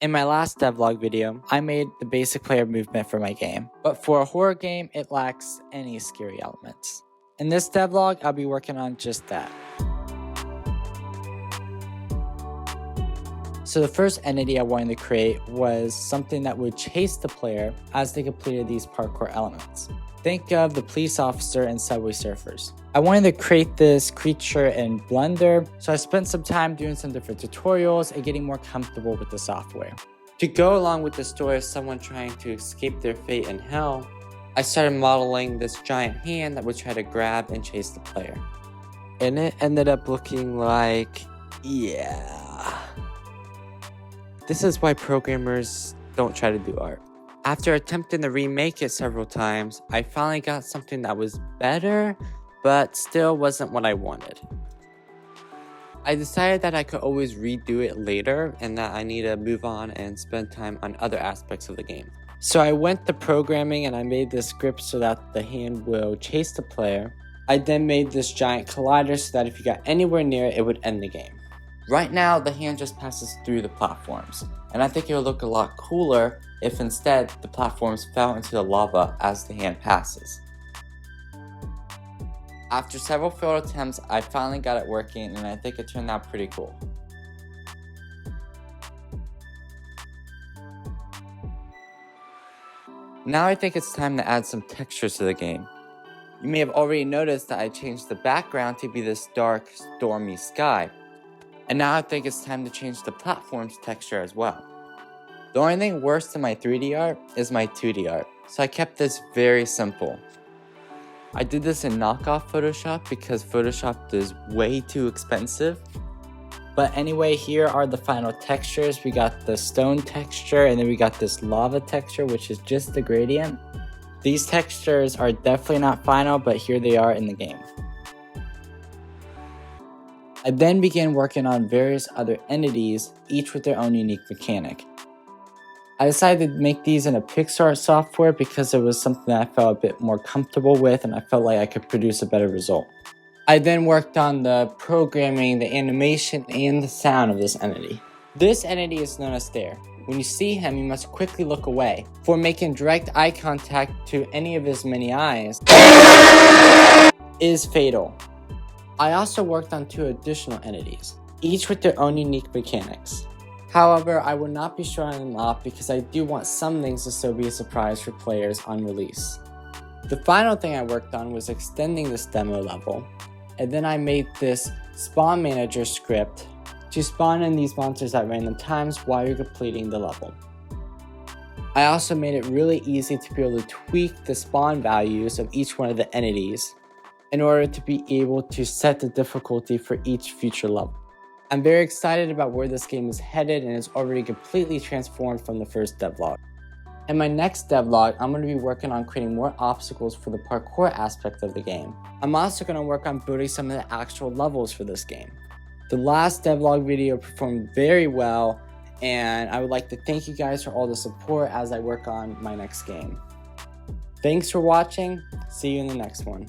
In my last devlog video, I made the basic player movement for my game, but for a horror game, it lacks any scary elements. In this devlog, I'll be working on just that. So the first entity I wanted to create was something that would chase the player as they completed these parkour elements. Think of the police officer and Subway Surfers. I wanted to create this creature in Blender, so I spent some time doing some different tutorials and getting more comfortable with the software. To go along with the story of someone trying to escape their fate in hell, I started modeling this giant hand that would try to grab and chase the player. And it ended up looking like, yeah. This is why programmers don't try to do art. After attempting to remake it several times, I finally got something that was better, but still wasn't what I wanted. I decided that I could always redo it later and that I need to move on and spend time on other aspects of the game. So I went to programming and I made this script so that the hand will chase the player. I then made this giant collider so that if you got anywhere near it, it would end the game. Right now, the hand just passes through the platforms, and I think it would look a lot cooler if instead the platforms fell into the lava as the hand passes. After several failed attempts, I finally got it working, and I think it turned out pretty cool. Now I think it's time to add some textures to the game. You may have already noticed that I changed the background to be this dark, stormy sky. And now I think it's time to change the platform's texture as well. The only thing worse than my 3D art is my 2D art, so I kept this very simple. I did this in knockoff Photoshop because Photoshop is way too expensive. But anyway, here are the final textures. We got the stone texture and then we got this lava texture, which is just the gradient. These textures are definitely not final, but here they are in the game. I then began working on various other entities, each with their own unique mechanic. I decided to make these in a Pixar software because it was something that I felt a bit more comfortable with and I felt like I could produce a better result. I then worked on the programming, the animation, and the sound of this entity. This entity is known as Stare. When you see him, you must quickly look away, for making direct eye contact to any of his many eyes is fatal. I also worked on 2 additional entities, each with their own unique mechanics. However, I will not be showing them off because I do want some things to still be a surprise for players on release. The final thing I worked on was extending this demo level, and then I made this spawn manager script to spawn in these monsters at random times while you're completing the level. I also made it really easy to be able to tweak the spawn values of each one of the entities in order to be able to set the difficulty for each future level. I'm very excited about where this game is headed and is already completely transformed from the first devlog. In my next devlog, I'm going to be working on creating more obstacles for the parkour aspect of the game. I'm also going to work on building some of the actual levels for this game. The last devlog video performed very well, and I would like to thank you guys for all the support as I work on my next game. Thanks for watching. See you in the next one.